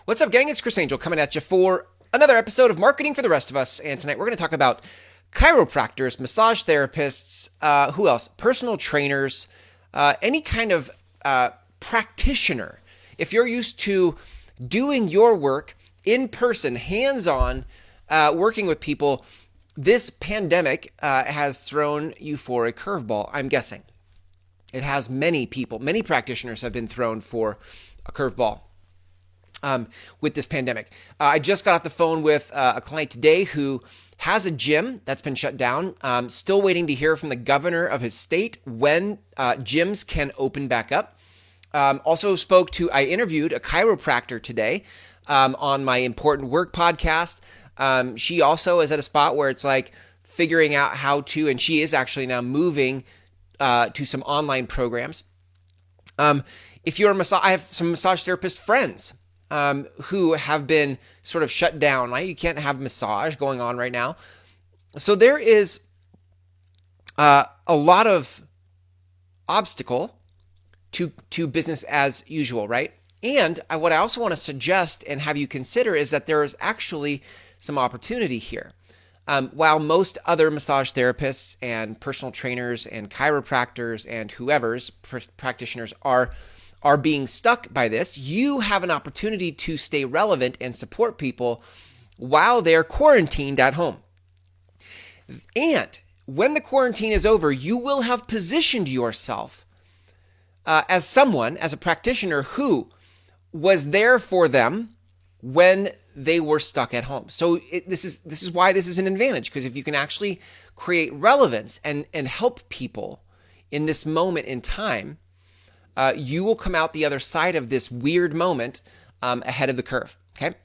What's up, gang? It's Chris Angel coming at you for another episode of Marketing for the Rest of Us. And tonight we're going to talk about chiropractors, massage therapists, who else? Personal trainers, any kind of practitioner. If you're used to doing your work in person, hands-on, working with people, this pandemic has thrown you for a curveball, I'm guessing. It has many people, many practitioners have been thrown for a curveball with this pandemic. I just got off the phone with a client today who has a gym that's been shut down. Still waiting to hear from the governor of his state when gyms can open back up. I interviewed a chiropractor today on my Important Work podcast. She also is at a spot where it's like figuring out how to, and she is actually now moving to some online programs. If you're I have some massage therapist friends who have been sort of shut down, right? You can't have massage going on right now. So there is a lot of obstacle to business as usual, right? And what I also want to suggest and have you consider is that there is actually some opportunity here. While most other massage therapists and personal trainers and chiropractors and whoever's practitioners are being stuck by this, you have an opportunity to stay relevant and support people while they're quarantined at home. And when the quarantine is over, you will have positioned yourself as a practitioner who was there for them when they were stuck at home. So this is why this is an advantage, because if you can actually create relevance and help people in this moment in time, you will come out the other side of this weird moment ahead of the curve. Okay.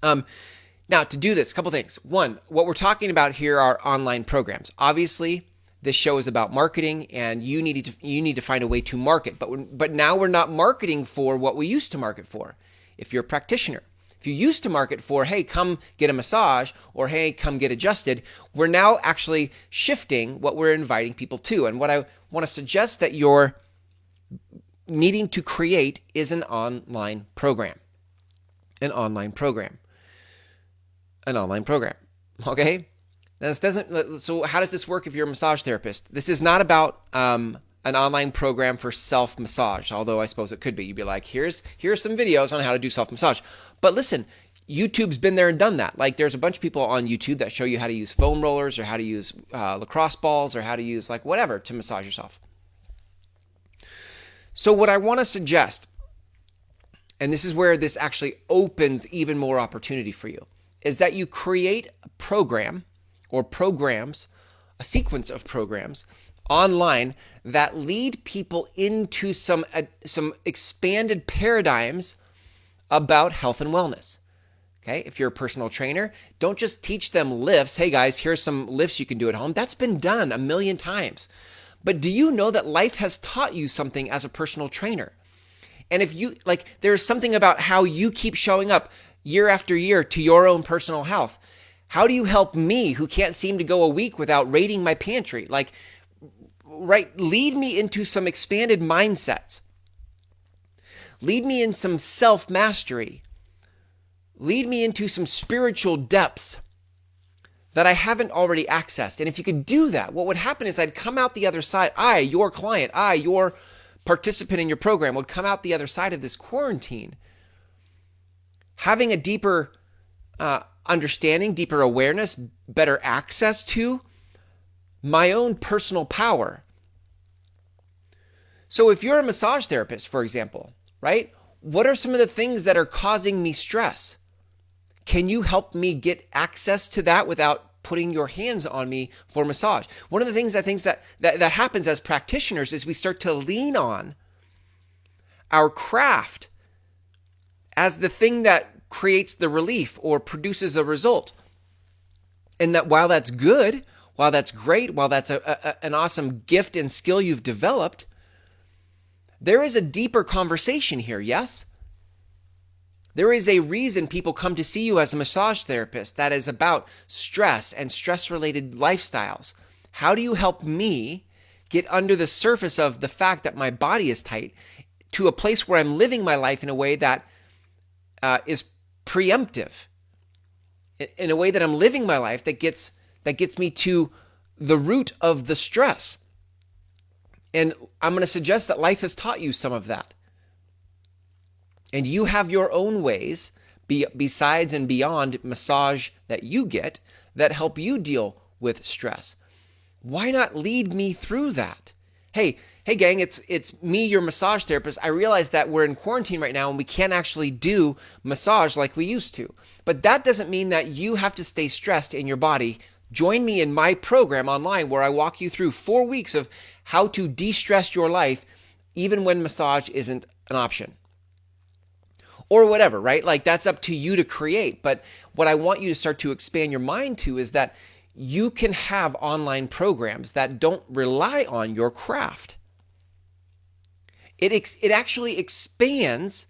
Now, to do this, a couple things. One, what we're talking about here are online programs. Obviously, this show is about marketing, and you need to find a way to market. But now we're not marketing for what we used to market for. If you're a practitioner, if you used to market for, hey, come get a massage, or hey, come get adjusted, we're now actually shifting what we're inviting people to. And what I want to suggest that you're needing to create is an online program. An online program. Okay? Now, so how does this work if you're a massage therapist? This is not about an online program for self-massage, although I suppose it could be. You'd be like, here's some videos on how to do self-massage. But listen, YouTube's been there and done that. Like, there's a bunch of people on YouTube that show you how to use foam rollers or how to use lacrosse balls or how to use like whatever to massage yourself. So what I want to suggest, and this is where this actually opens even more opportunity for you, is that you create a program or programs, a sequence of programs online that lead people into some expanded paradigms about health and wellness. Okay, if you're a personal trainer, don't just teach them lifts. Hey guys, here's some lifts you can do at home. That's been done a million times. But do you know that life has taught you something as a personal trainer? And if you there's something about how you keep showing up year after year to your own personal health. How do you help me who can't seem to go a week without raiding my pantry? Lead me into some expanded mindsets. Lead me in some self-mastery. Lead me into some spiritual depths that I haven't already accessed. And if you could do that, what would happen is I'd come out the other side. Your client, your participant in your program would come out the other side of this quarantine having a deeper understanding, deeper awareness, better access to my own personal power. So if you're a massage therapist, for example, right? What are some of the things that are causing me stress? Can you help me get access to that without putting your hands on me for massage? One of the things I think that happens as practitioners is we start to lean on our craft as the thing that creates the relief or produces a result. And that while that's good, while that's great, while that's an awesome gift and skill you've developed, there is a deeper conversation here, yes? There is a reason people come to see you as a massage therapist that is about stress and stress-related lifestyles. How do you help me get under the surface of the fact that my body is tight to a place where I'm living my life in a way that is preemptive in a way that I'm living my life that gets me to the root of the stress. And I'm going to suggest that life has taught you some of that. And you have your own ways besides and beyond massage that you get that help you deal with stress. Why not lead me through that? Hey gang, it's me, your massage therapist. I realize that we're in quarantine right now and we can't actually do massage like we used to. But that doesn't mean that you have to stay stressed in your body. Join me in my program online where I walk you through 4 weeks of how to de-stress your life even when massage isn't an option. Or whatever, right? Like that's up to you to create. But what I want you to start to expand your mind to is that you can have online programs that don't rely on your craft. It actually expands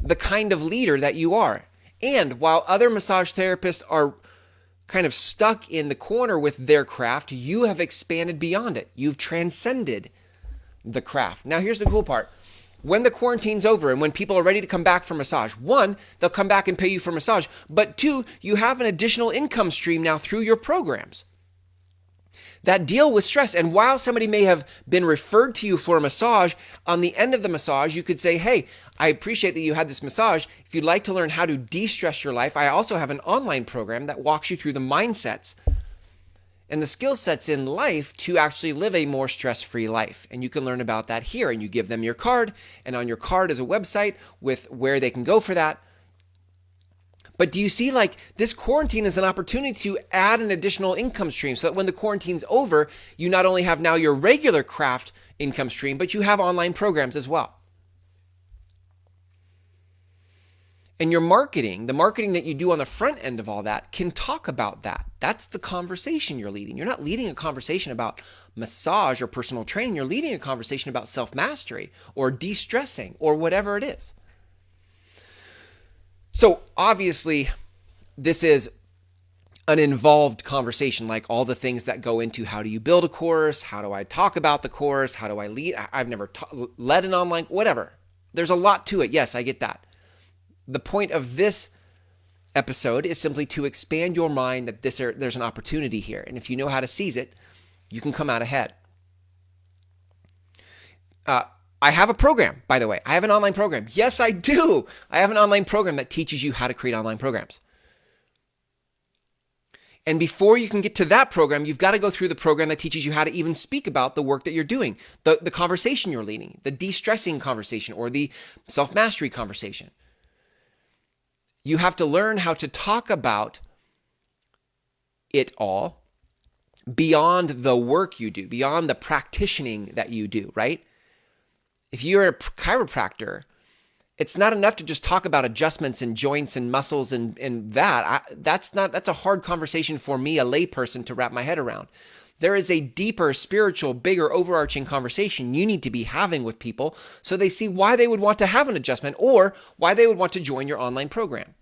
the kind of leader that you are. And while other massage therapists are kind of stuck in the corner with their craft, you have expanded beyond it. You've transcended the craft. Now, here's the cool part. When the quarantine's over and when people are ready to come back for massage, 1, they'll come back and pay you for massage, but 2, you have an additional income stream now through your programs that deal with stress. And while somebody may have been referred to you for a massage, on the end of the massage, you could say, hey, I appreciate that you had this massage. If you'd like to learn how to de-stress your life, I also have an online program that walks you through the mindsets and the skill sets in life to actually live a more stress-free life. And you can learn about that here. And you give them your card, and on your card is a website with where they can go for that. But do you see, like, this quarantine is an opportunity to add an additional income stream so that when the quarantine's over, you not only have now your regular craft income stream, but you have online programs as well. And your marketing, the marketing that you do on the front end of all that, can talk about that. That's the conversation you're leading. You're not leading a conversation about massage or personal training. You're leading a conversation about self-mastery or de-stressing or whatever it is. So obviously, this is an involved conversation, like all the things that go into how do you build a course, how do I talk about the course, how do I lead? I've never led an online, whatever. There's a lot to it. Yes, I get that. The point of this episode is simply to expand your mind that there's an opportunity here. And if you know how to seize it, you can come out ahead. I have a program, by the way. I have an online program. Yes, I do. I have an online program that teaches you how to create online programs. And before you can get to that program, you've got to go through the program that teaches you how to even speak about the work that you're doing, the conversation you're leading, the de-stressing conversation or the self-mastery conversation. You have to learn how to talk about it all beyond the work you do, beyond the practicing that you do, right? If you're a chiropractor, it's not enough to just talk about adjustments and joints and muscles and that. That's a hard conversation for me, a layperson, to wrap my head around. There is a deeper, spiritual, bigger, overarching conversation you need to be having with people so they see why they would want to have an adjustment or why they would want to join your online program.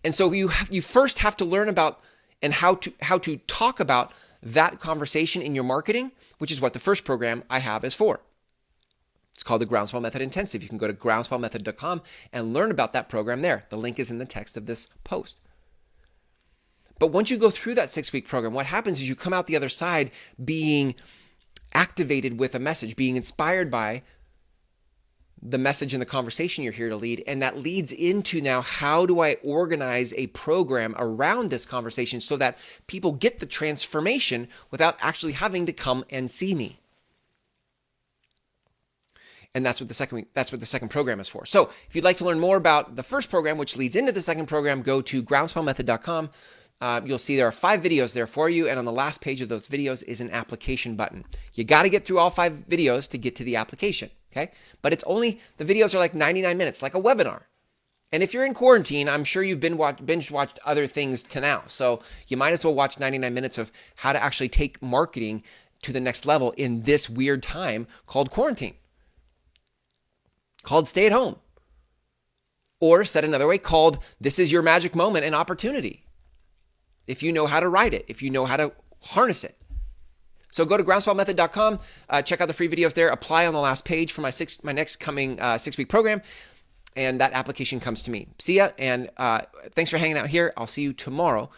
And so you first have to learn about and how to talk about that conversation in your marketing, which is what the first program I have is for. It's called the Groundswell Method Intensive. You can go to groundswellmethod.com and learn about that program there. The link is in the text of this post. But once you go through that 6-week program, what happens is you come out the other side being activated with a message, being inspired by the message and the conversation you're here to lead. And that leads into now, how do I organize a program around this conversation so that people get the transformation without actually having to come and see me? And that's what the second program is for. So if you'd like to learn more about the first program, which leads into the second program, go to groundswellmethod.com. You'll see there are 5 videos there for you. And on the last page of those videos is an application button. You got to get through all 5 videos to get to the application. Okay. But the videos are like 99 minutes, like a webinar. And if you're in quarantine, I'm sure you've binge watched other things to now. So you might as well watch 99 minutes of how to actually take marketing to the next level in this weird time called quarantine, called stay at home, or said another way, called this is your magic moment and opportunity. If you know how to ride it, if you know how to harness it. So go to groundswellmethod.com, check out the free videos there, apply on the last page for my next coming 6-week program. and that application comes to me. See ya, and thanks for hanging out here. I'll see you tomorrow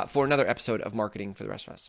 for another episode of Marketing for the Rest of Us.